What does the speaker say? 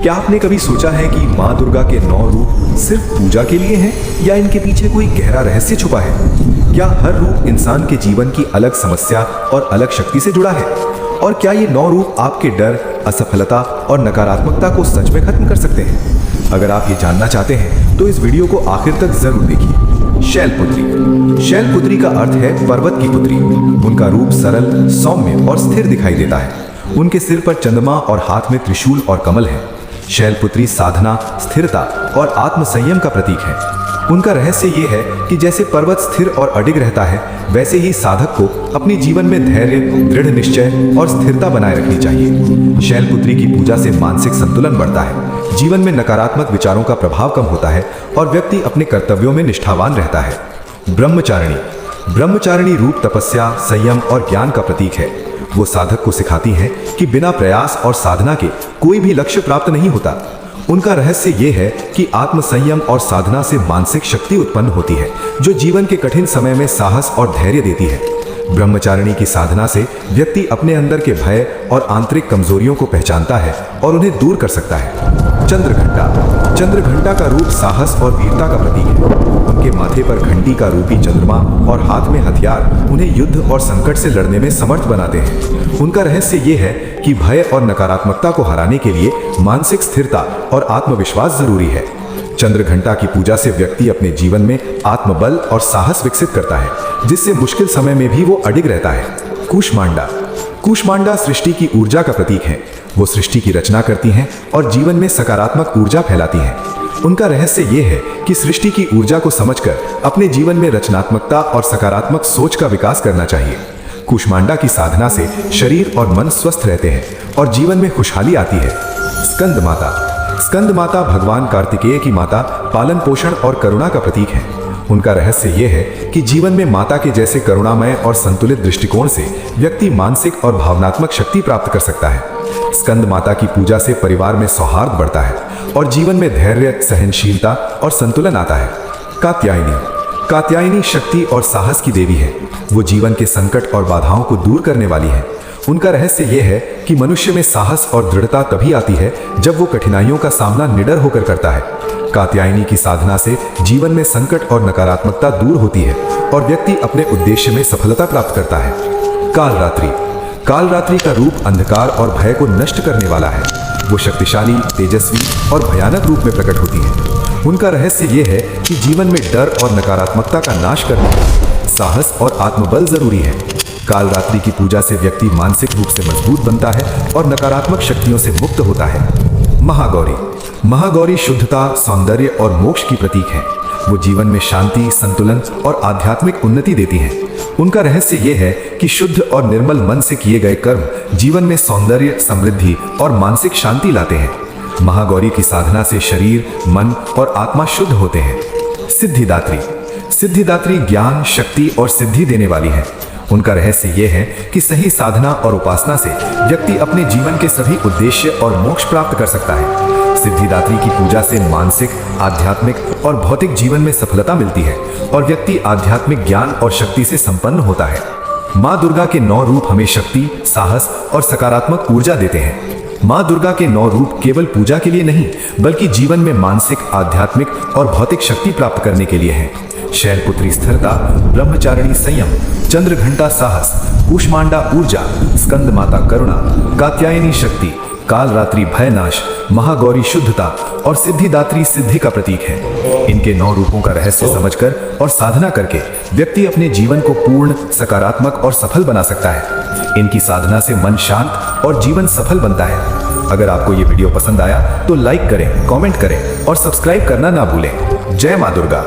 क्या आपने कभी सोचा है कि माँ दुर्गा के 9 रूप सिर्फ पूजा के लिए हैं या इनके पीछे कोई गहरा रहस्य छुपा है? क्या हर रूप इंसान के जीवन की अलग समस्या और अलग शक्ति से जुड़ा है? और क्या ये 9 रूप आपके डर, असफलता और नकारात्मकता को सच में खत्म कर सकते हैं? अगर आप ये जानना चाहते हैं तो इस वीडियो को आखिर तक जरूर देखिए। शैलपुत्री। शैलपुत्री का अर्थ है पर्वत की पुत्री। उनका रूप सरल, सौम्य और स्थिर दिखाई देता है। उनके सिर पर चंद्रमा और हाथ में त्रिशूल और कमल है। शैलपुत्री साधना, स्थिरता और आत्मसंयम का प्रतीक है। उनका रहस्य ये है कि जैसे पर्वत स्थिर और अडिग रहता है, वैसे ही साधक को अपने जीवन में धैर्य, दृढ़ निश्चय और स्थिरता बनाए रखनी चाहिए। शैलपुत्री की पूजा से मानसिक संतुलन बढ़ता है, जीवन में नकारात्मक विचारों का प्रभाव कम होता है और व्यक्ति अपने कर्तव्यों में निष्ठावान रहता है। ब्रह्मचारिणी। ब्रह्मचारिणी रूप तपस्या, संयम और ज्ञान का प्रतीक है। वो साधक को सिखाती हैं कि बिना प्रयास और साधना के कोई भी लक्ष्य प्राप्त नहीं होता। उनका रहस्य ये है कि आत्मसंयम और साधना से मानसिक शक्ति उत्पन्न होती है, जो जीवन के कठिन समय में साहस और धैर्य देती है। ब्रह्मचारिणी की साधना से व्यक्ति अपने अंदर के भय और आंतरिक कमजोरियों को पहचानता है और उन्हें दूर कर सकता है। चंद्रघंटा। चंद्रघंटा का रूप साहस और वीरता का प्रतीक है। उनके माथे पर घंटी का रूपी चंद्रमा और हाथ में हथियार उन्हें युद्ध और संकट से लड़ने में समर्थ बनाते हैं। उनका रहस्य ये है कि भय और नकारात्मकता को हराने के लिए मानसिक स्थिरता और आत्मविश्वास जरूरी है। चंद्रघंटा की पूजा से व्यक्ति अपने जीवन में आत्मबल और साहस विकसित करता है, जिससे मुश्किल समय में भी वो अडिग रहता है। कूष्मांडा। कूष्मांडा सृष्टि की ऊर्जा का प्रतीक है। वो सृष्टि की रचना करती हैं और जीवन में सकारात्मक ऊर्जा फैलाती हैं। उनका रहस्य ये है कि सृष्टि की ऊर्जा को समझकर अपने जीवन में रचनात्मकता और सकारात्मक सोच का विकास करना चाहिए। कूष्मांडा की साधना से शरीर और मन स्वस्थ रहते हैं और जीवन में खुशहाली आती है। स्कंद माता। स्कंद माता भगवान कार्तिकेय की माता, पालन पोषण और करुणा का प्रतीक है। उनका रहस्य ये है कि जीवन में माता के जैसे करुणामय और संतुलित दृष्टिकोण से व्यक्ति मानसिक और भावनात्मक शक्ति प्राप्त कर सकता है। स्कंद माता की पूजा से परिवार में सौहार्द बढ़ता है और जीवन में धैर्य, सहनशीलता और संतुलन आता है। कात्यायनी। कात्यायनी शक्ति और साहस की देवी है। वो जीवन के संकट और बाधाओं को दूर करने वाली है। उनका रहस्य यह है कि मनुष्य में साहस और दृढ़ता तभी आती है जब वो कठिनाइयों का सामना निडर होकर करता है। कात्यायनी की साधना से जीवन में संकट और नकारात्मकता दूर होती है और व्यक्ति अपने उद्देश्य में सफलता प्राप्त करता है। कालरात्रि। कालरात्रि का रूप अंधकार और भय को नष्ट करने वाला है। वो शक्तिशाली, तेजस्वी और भयानक रूप में प्रकट होती है। उनका रहस्य ये है कि जीवन में डर और नकारात्मकता का नाश करने में साहस और आत्मबल जरूरी है। कालरात्रि की पूजा से व्यक्ति मानसिक रूप से मजबूत बनता है और नकारात्मक शक्तियों से मुक्त होता है। महागौरी। महागौरी शुद्धता, सौंदर्य और मोक्ष की प्रतीक है। वो जीवन में शांति, संतुलन और आध्यात्मिक उन्नति देती हैं। उनका रहस्य ये है कि शुद्ध और निर्मल मन से किए गए कर्म जीवन में सौंदर्य, समृद्धि और मानसिक शांति लाते हैं। महागौरी की साधना से शरीर, मन और आत्मा शुद्ध होते हैं। सिद्धिदात्री। सिद्धिदात्री ज्ञान, शक्ति और सिद्धि देने वाली है। उनका रहस्य यह है कि सही साधना और उपासना से व्यक्ति अपने जीवन के सभी उद्देश्य और मोक्ष प्राप्त कर सकता है। सिद्धिदात्री की पूजा से मानसिक, आध्यात्मिक और भौतिक जीवन में सफलता मिलती है और व्यक्ति आध्यात्मिक ज्ञान और शक्ति से संपन्न होता है। माँ दुर्गा के 9 रूप हमें शक्ति, साहस और सकारात्मक ऊर्जा देते हैं। माँ दुर्गा के 9 रूप केवल पूजा के लिए नहीं, बल्कि जीवन में मानसिक, आध्यात्मिक और भौतिक शक्ति प्राप्त करने के लिए हैं। शैलपुत्री स्थिरता, ब्रह्मचारिणी संयम, चंद्रघंटा साहस, कूष्मांडा ऊर्जा, स्कंद माता करुणा, कात्यायनी शक्ति, कालरात्रि भयनाश, महागौरी शुद्धता और सिद्धिदात्री सिद्धि का प्रतीक है। इनके 9 रूपों का रहस्य समझकर और साधना करके व्यक्ति अपने जीवन को पूर्ण, सकारात्मक और सफल बना सकता है। इनकी साधना से मन शांत और जीवन सफल बनता है। अगर आपको ये वीडियो पसंद आया तो लाइक करें, कमेंट करें और सब्सक्राइब करना ना भूलें। जय मां दुर्गा।